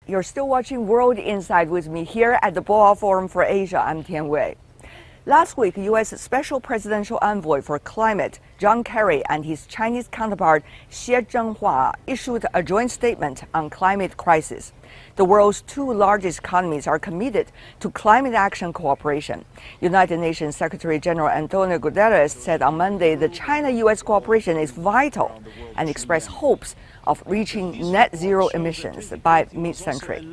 You're still watching World Insight with me here at the Boa Forum for Asia. I'm Tian Wei. Last week, U.S. Special Presidential Envoy for Climate, John Kerry, and his Chinese counterpart, Xie Zhenhua, issued a joint statement on climate crisis. The world's two largest economies are committed to climate action cooperation. United Nations Secretary General Antonio Guterres said on Monday that China-U.S. cooperation is vital and expressed hopes of reaching net zero emissions by mid-century.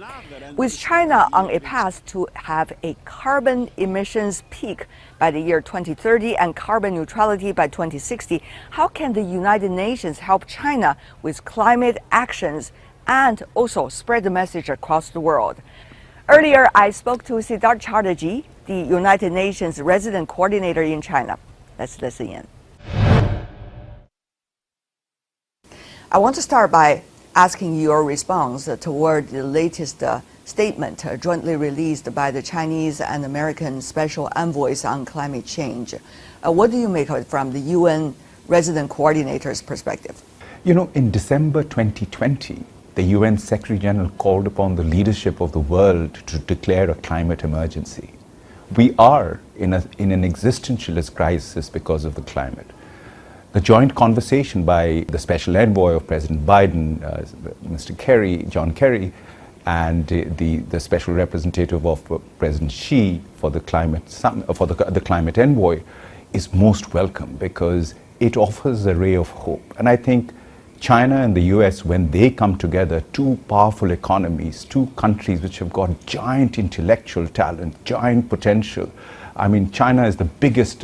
With China on a path to have a carbon emissions peak by the year 2030 and carbon neutrality by 2060, how can the United Nations help China with climate actions and also spread the message across the world? Earlier, I spoke to Siddharth Chatterjee, the United Nations resident coordinator in China. Let's listen in. I want to start by asking your response toward the latest statement jointly released by the Chinese and American special envoys on climate change. What do you make of it from the UN resident coordinator's perspective? You know, in December 2020, the UN Secretary General called upon the leadership of the world to declare a climate emergency. We are in an existentialist crisis because of the climate. The joint conversation by the Special Envoy of President Biden, Mr. Kerry, John Kerry, and the Special Representative of President Xi for the climate envoy is most welcome because it offers a ray of hope. And I think China and the US, when they come together, two powerful economies, two countries which have got giant intellectual talent, giant potential. I mean, China is the biggest,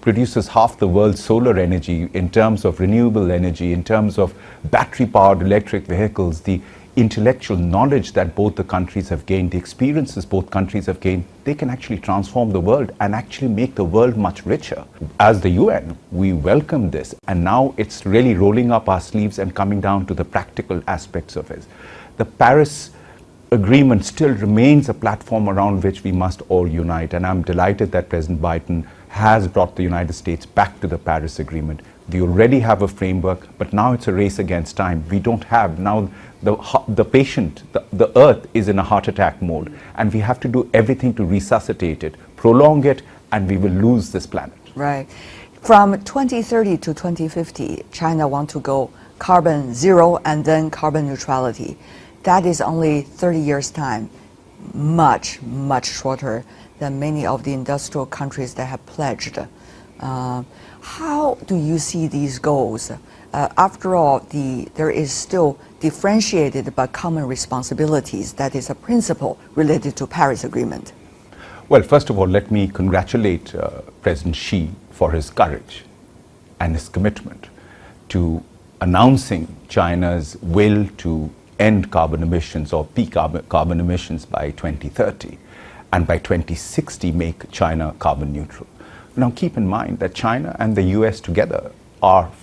produces half the world's solar energy in terms of renewable energy, in terms of battery-powered electric vehicles, the intellectual knowledge that both the countries have gained, the experiences both countries have gained, they can actually transform the world and actually make the world much richer. As the UN, we welcome this, and now it's really rolling up our sleeves and coming down to the practical aspects of it. The Paris Agreement still remains a platform around which we must all unite, and I'm delighted that President Biden has brought the United States back to the Paris Agreement. We already have a framework, but now it's a race against time. We don't have, now the patient, the earth is in a heart attack mode, and we have to do everything to resuscitate it, prolong it, and we will lose this planet. Right. From 2030 to 2050, China wants to go carbon zero and then carbon neutrality. That is only 30 years' time, much, much shorter than many of the industrial countries that have pledged. How do you see these goals? After all, there is still differentiated but common responsibilities. That is a principle related to Paris Agreement. Well, first of all, let me congratulate President Xi for his courage and his commitment to announcing China's will to end carbon emissions or peak carbon emissions by 2030 and by 2060 make China carbon neutral. Now keep in mind that China and the US together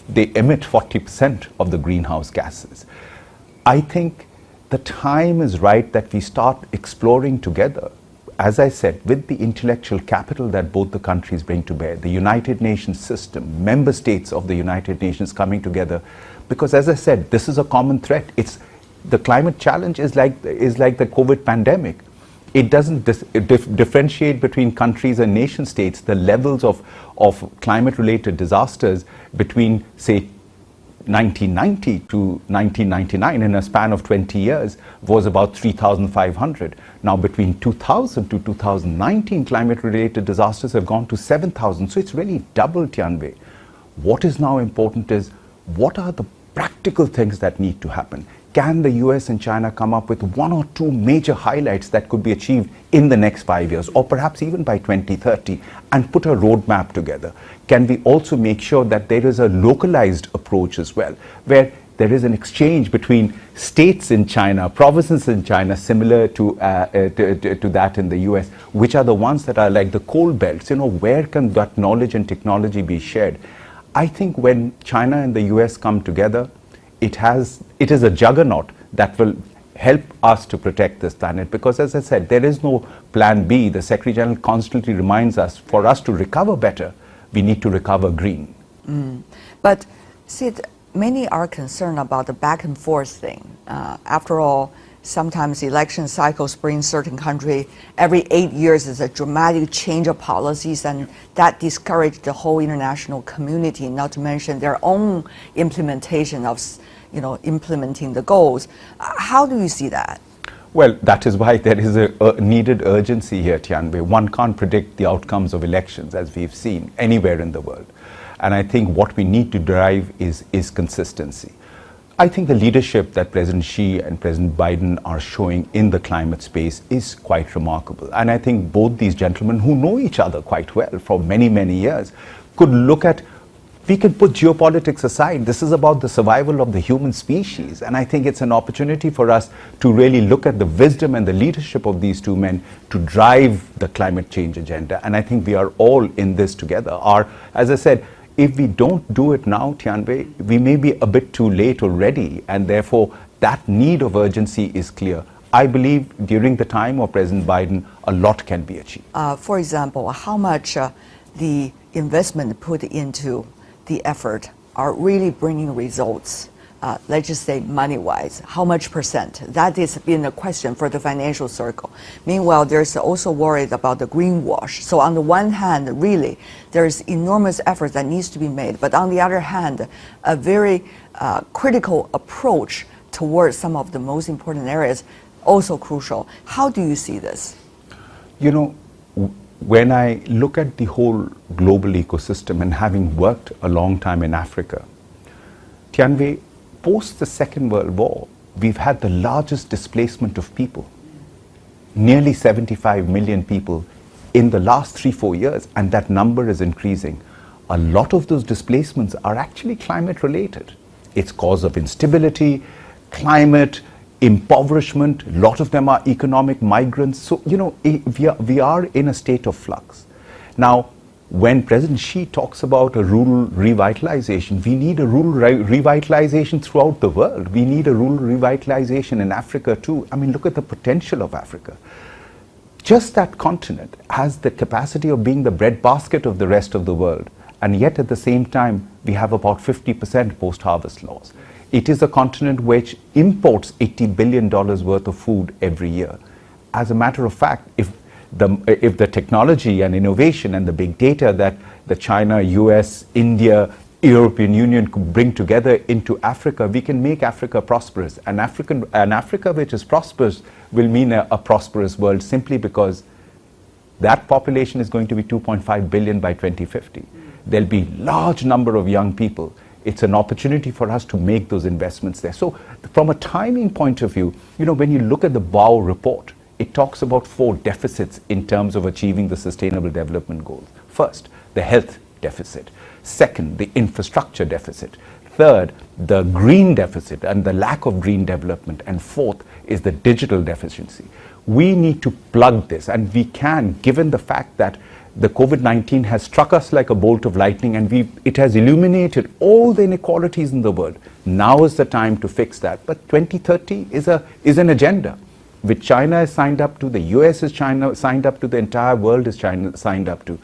they emit 40% of the greenhouse gases. I think the time is right that we start exploring together, as I said, with the intellectual capital that both the countries bring to bear, the United Nations system, member states of the United Nations coming together, because as I said, this is a common threat. The climate challenge is like the COVID pandemic. It doesn't differentiate between countries and nation states. The levels of climate-related disasters between, say, 1990 to 1999 in a span of 20 years was about 3,500. Now between 2000 to 2019, climate-related disasters have gone to 7,000. So it's really doubled, Tianwei. What is now important is, what are the practical things that need to happen? Can the US and China come up with one or two major highlights that could be achieved in the next 5 years, or perhaps even by 2030, and put a roadmap together? Can we also make sure that there is a localized approach as well, where there is an exchange between states in China, provinces in China, similar to that in the US, which are the ones that are like the coal belts? You know, where can that knowledge and technology be shared? I think when China and the US come together, it is a juggernaut that will help us to protect this planet, because as I said, there is no plan B. The Secretary General constantly reminds us, for us to recover better, we need to recover green. But Sid, many are concerned about the back and forth thing. After all, sometimes election cycles bring certain country, every 8 years is a dramatic change of policies, and that discouraged the whole international community, not to mention their own implementation of, implementing the goals. How do you see that? Well, that is why there is a needed urgency here, Tianwei. One can't predict the outcomes of elections, as we've seen anywhere in the world. And I think what we need to drive is consistency. I think the leadership that President Xi and President Biden are showing in the climate space is quite remarkable. And I think both these gentlemen, who know each other quite well for many, many years, could look at, we can put geopolitics aside. This is about the survival of the human species. And I think it's an opportunity for us to really look at the wisdom and the leadership of these two men to drive the climate change agenda. And I think we are all in this together. As I said, if we don't do it now, Tianwei, we may be a bit too late already, and therefore that need of urgency is clear. I believe during the time of President Biden, a lot can be achieved. For example, how much the investment put into the effort are really bringing results? Let's just say money-wise, how much percent? That has been a question for the financial circle. Meanwhile, there's also worried about the greenwash. So on the one hand, really, there's enormous effort that needs to be made. But on the other hand, a very critical approach towards some of the most important areas, also crucial. How do you see this? You know, when I look at the whole global ecosystem and having worked a long time in Africa, Tianwei, post the Second World War, we've had the largest displacement of people, nearly 75 million people in the last 3-4 years, and that number is increasing. A lot of those displacements are actually climate related. It's cause of instability, climate, impoverishment. A lot of them are economic migrants. So, you know, we are in a state of flux. Now, when President Xi talks about a rural revitalization, we need a rural revitalization throughout the world. We need a rural revitalization in Africa too. I mean, look at the potential of Africa. Just that continent has the capacity of being the breadbasket of the rest of the world. And yet at the same time, we have about 50% post-harvest loss. It is a continent which imports $80 billion worth of food every year. As a matter of fact, if the technology and innovation and the big data that the China, US, India, European Union could bring together into Africa, we can make Africa prosperous. And Africa which is prosperous will mean a prosperous world, simply because that population is going to be 2.5 billion by 2050. There'll be large number of young people. It's an opportunity for us to make those investments there. So from a timing point of view, you know, when you look at the Bao report, it talks about 4 deficits in terms of achieving the Sustainable Development Goals. First, the health deficit. Second, the infrastructure deficit. Third, the green deficit and the lack of green development. And fourth is the digital deficiency. We need to plug this, and we can, given the fact that the COVID-19 has struck us like a bolt of lightning, and it has illuminated all the inequalities in the world. Now is the time to fix that. But 2030 is an agenda which China has signed up to, the US is signed up to, the entire world is signed up to.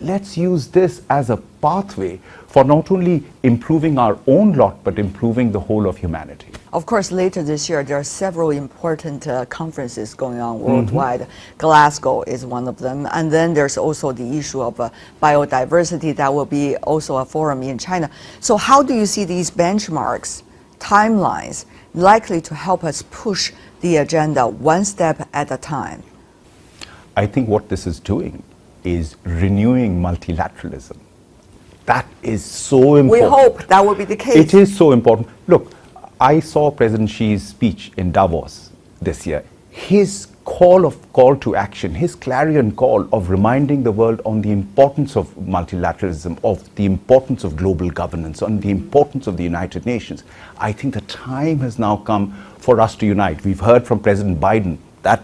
Let's use this as a pathway for not only improving our own lot, but improving the whole of humanity. Of course, later this year, there are several important conferences going on worldwide. Glasgow is one of them. And then there's also the issue of biodiversity. That will be also a forum in China. So how do you see these benchmarks, timelines, likely to help us push the agenda one step at a time? I think what this is doing is renewing multilateralism. That is so important. We hope that will be the case. It is so important. Look, I saw President Xi's speech in Davos this year. His call to action, his clarion call of reminding the world on the importance of multilateralism, of the importance of global governance, on the importance of the United Nations. I think the time has now come for us to unite. We've heard from President Biden that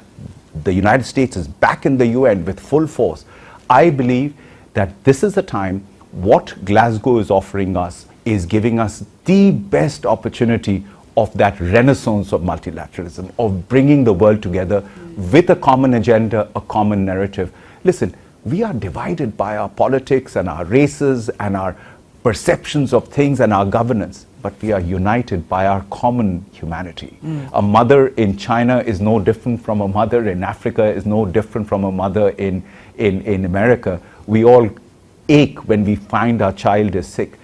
the United States is back in the UN with full force. I believe that this is the time. What Glasgow is offering us is giving us the best opportunity of that renaissance of multilateralism, of bringing the world together with a common agenda, a common narrative. Listen, we are divided by our politics and our races and our perceptions of things and our governance. but we are united by our common humanity. A mother in China is no different from a mother in Africa, is no different from a mother in America. We all ache when we find our child is sick.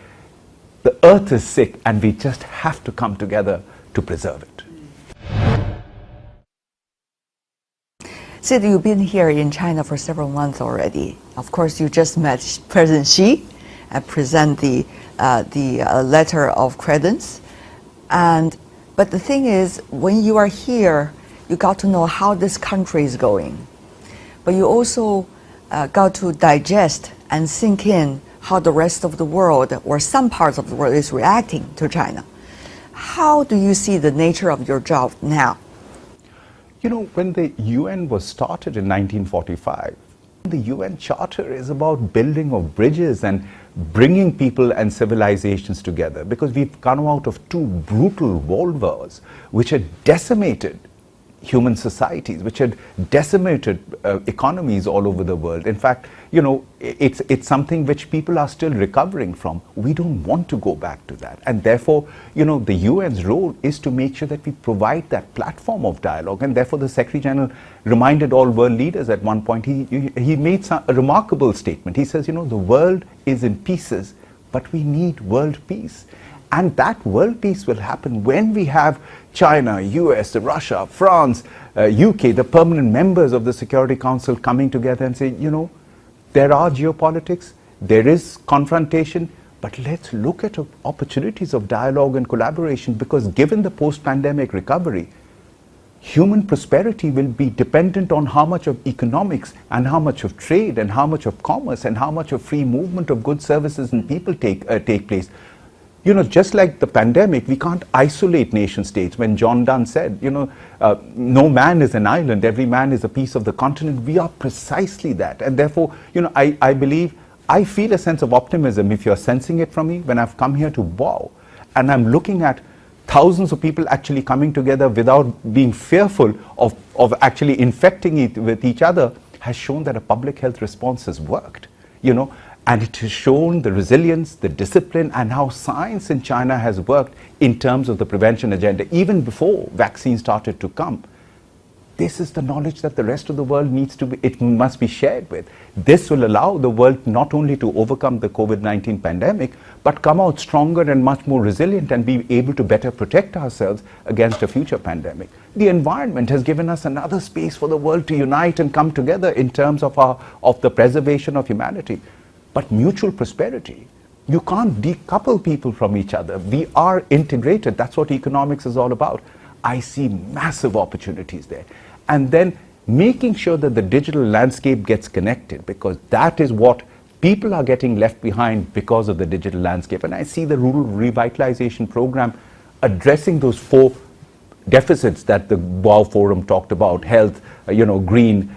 The earth is sick, and we just have to come together to preserve it. Sid, you've been here in China for several months already. Of course, you just met President Xi and present the letter of credence. But the thing is, when you are here, you got to know how this country is going. But you also got to digest and sink in how the rest of the world, or some parts of the world, is reacting to China. How do you see the nature of your job now? You know, when the UN was started in 1945, the UN Charter is about building of bridges and bringing people and civilizations together, because we've come out of two brutal world wars which had decimated human societies, which had decimated economies all over the world. In fact, you know, it's something which people are still recovering from. We don't want to go back to that. And therefore, you know, the UN's role is to make sure that we provide that platform of dialogue. And therefore, the Secretary General reminded all world leaders at one point, he made a remarkable statement. He says, you know, the world is in pieces, but we need world peace. And that world peace will happen when we have China, US, Russia, France, UK, the permanent members of the Security Council coming together and saying, you know, there are geopolitics, there is confrontation, but let's look at opportunities of dialogue and collaboration, because given the post-pandemic recovery, human prosperity will be dependent on how much of economics and how much of trade and how much of commerce and how much of free movement of goods, services and people take place. You know, just like the pandemic, we can't isolate nation states. When John Donne said, you know, no man is an island, every man is a piece of the continent, we are precisely that. And therefore, you know, I believe, I feel a sense of optimism, if you're sensing it from me, when I've come here to Wow, and I'm looking at thousands of people actually coming together without being fearful of actually infecting it with each other, has shown that a public health response has worked, you know. And it has shown the resilience, the discipline, and how science in China has worked in terms of the prevention agenda, even before vaccines started to come. This is the knowledge that the rest of the world needs to be, it must be shared with. This will allow the world not only to overcome the COVID-19 pandemic, but come out stronger and much more resilient and be able to better protect ourselves against a future pandemic. The environment has given us another space for the world to unite and come together in terms of the preservation of humanity. But mutual prosperity, you can't decouple people from each other. We are integrated. That's what economics is all about. I see massive opportunities there. And then making sure that the digital landscape gets connected, because that is what people are getting left behind because of the digital landscape. And I see the rural revitalization program addressing those 4 deficits that the Wow Forum talked about: health, you know, green,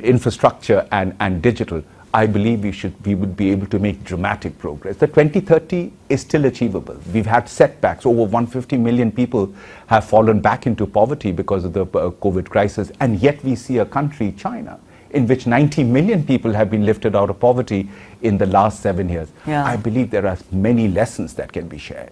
infrastructure, and digital. I believe we would be able to make dramatic progress. The 2030 is still achievable. We've had setbacks. Over 150 million people have fallen back into poverty because of the COVID crisis. And yet we see a country, China, in which 90 million people have been lifted out of poverty in the last 7 years. Yeah. I believe there are many lessons that can be shared.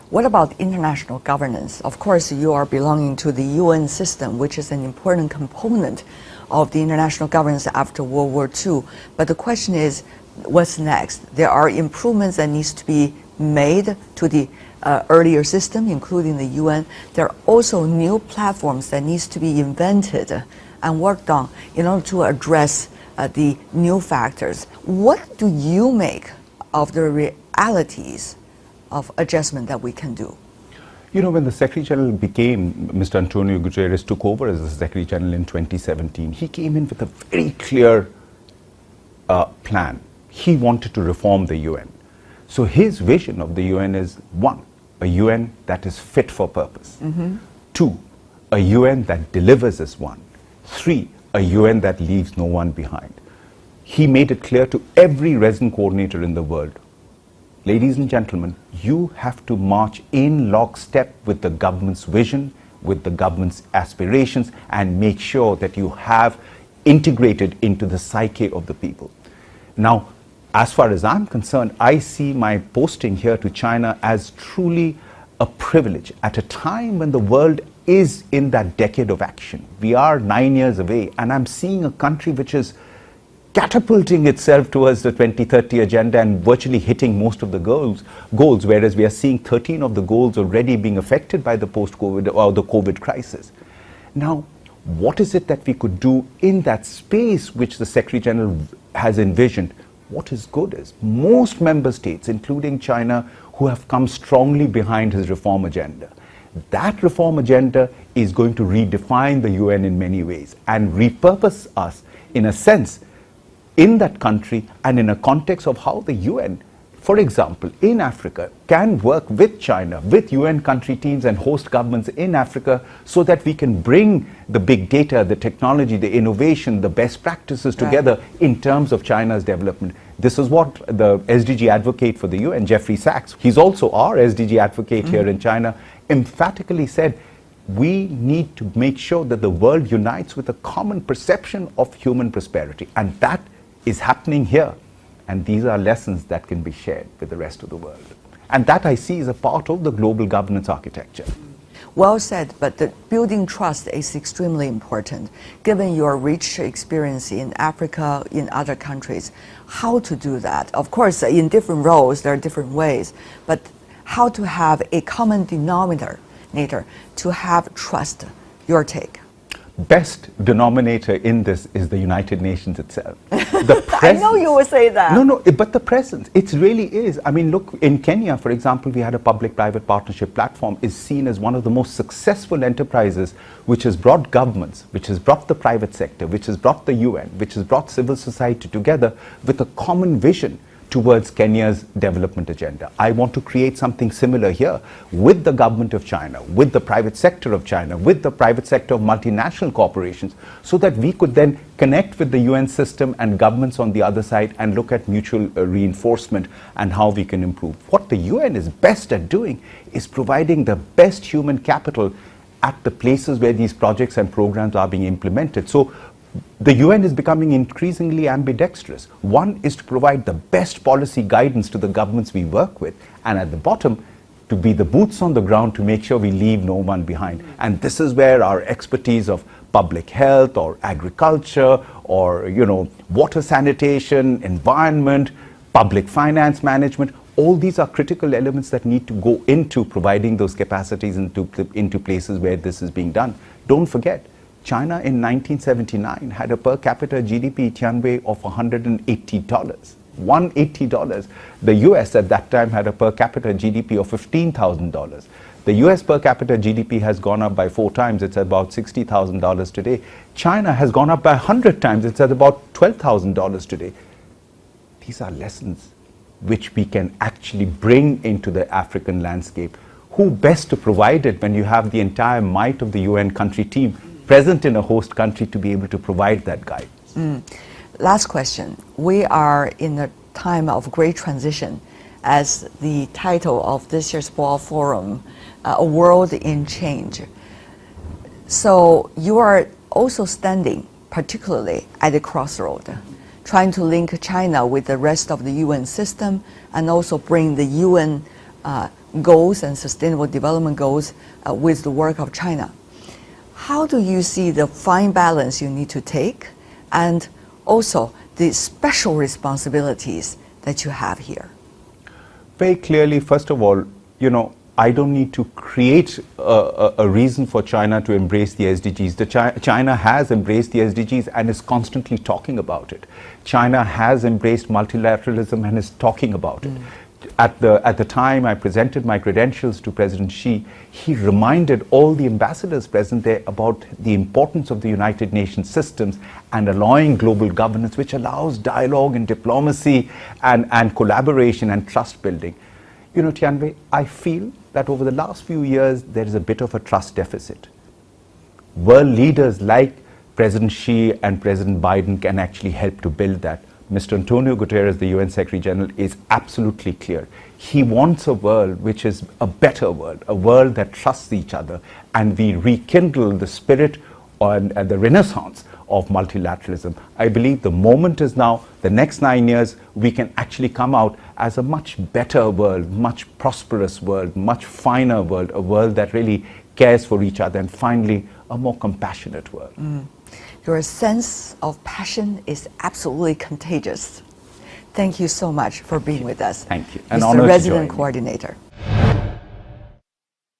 What about international governance? Of course, you are belonging to the UN system, which is an important component of the international governance after World War II. But the question is, what's next? There are improvements that needs to be made to the earlier system, including the UN. There are also new platforms that needs to be invented and worked on in order to address the new factors. What do you make of the realities of adjustment that we can do? You know, when the Secretary General became, Mr. Antonio Guterres took over as the Secretary General in 2017, he came in with a very clear plan. He wanted to reform the UN. So his vision of the UN is, 1, a UN that is fit for purpose. 2, a UN that delivers as one. 3, a UN that leaves no one behind. He made it clear to every resident coordinator in the world, ladies and gentlemen, you have to march in lockstep with the government's vision, with the government's aspirations, and make sure that you have integrated into the psyche of the people. Now, as far as I'm concerned, I see my posting here to China as truly a privilege at a time when the world is in that decade of action. We are 9 years away, and I'm seeing a country which is catapulting itself towards the 2030 agenda and virtually hitting most of the goals, whereas we are seeing 13 of the goals already being affected by the post-COVID or the COVID crisis. Now, what is it that we could do in that space which the Secretary General has envisioned? What is good is most member states, including China, who have come strongly behind his reform agenda. That reform agenda is going to redefine the UN in many ways and repurpose us, in a sense, in that country and in a context of how the UN, for example, in Africa, can work with China, with UN country teams and host governments in Africa, so that we can bring the big data, the technology, the innovation, the best practices together in terms of China's development. This is what the SDG advocate for the UN, Jeffrey Sachs, he's also our SDG advocate here in China, emphatically said, we need to make sure that the world unites with a common perception of human prosperity. And that is happening here. And these are lessons that can be shared with the rest of the world. And that I see is a part of the global governance architecture. Well said, but the building trust is extremely important. Given your rich experience in Africa, in other countries, how to do that? Of course, in different roles, there are different ways, but how to have a common denominator to have trust, your take. Best denominator in this is the United Nations itself. I know you will say that. No, but the presence, it really is. I mean, look, in Kenya, for example, we had a public-private partnership platform, is seen as one of the most successful enterprises which has brought governments, which has brought the private sector, which has brought the UN, which has brought civil society together with a common vision towards Kenya's development agenda. I want to create something similar here with the government of China, with the private sector of China, with the private sector of multinational corporations, so that we could then connect with the UN system and governments on the other side and look at mutual reinforcement and how we can improve. What the UN is best at doing is providing the best human capital at the places where these projects and programs are being implemented. So the UN is becoming increasingly ambidextrous. One is to provide the best policy guidance to the governments we work with, and at the bottom, to be the boots on the ground to make sure we leave no one behind. And this is where our expertise of public health or agriculture or, water sanitation, environment, public finance management, all these are critical elements that need to go into providing those capacities into places where this is being done. Don't forget, China in 1979 had a per capita GDP Tianwei of $180. $180. The US at that time had a per capita GDP of $15,000. The US per capita GDP has gone up by 4 times. It's about $60,000 today. China has gone up by 100 times. It's at about $12,000 today. These are lessons which we can actually bring into the African landscape. Who best to provide it when you have the entire might of the UN country team present in a host country to be able to provide that guidance? Last question. We are in a time of great transition, as the title of this year's Boao Forum, A World in Change. So you are also standing particularly at the crossroad, trying to link China with the rest of the UN system and also bring the UN goals and sustainable development goals with the work of China. How do you see the fine balance you need to take, and also the special responsibilities that you have here? Very clearly, first of all, I don't need to create a reason for China to embrace the SDGs. China has embraced the SDGs and is constantly talking about it. China has embraced multilateralism and is talking about it. At the time I presented my credentials to President Xi, he reminded all the ambassadors present there about the importance of the United Nations systems and allowing global governance, which allows dialogue and diplomacy and collaboration and trust building. Tianwei, I feel that over the last few years, there is a bit of a trust deficit. World leaders like President Xi and President Biden can actually help to build that. Mr. Antonio Guterres, the UN Secretary General, is absolutely clear. He wants a world which is a better world, a world that trusts each other, and we rekindle the spirit and the renaissance of multilateralism. I believe the moment is now. The next 9 years, we can actually come out as a much better world, much prosperous world, much finer world, a world that really cares for each other, and finally, a more compassionate world. Your sense of passion is absolutely contagious. Thank you so much for being with us. Thank you. An Mr. honor to Resident join you. Coordinator.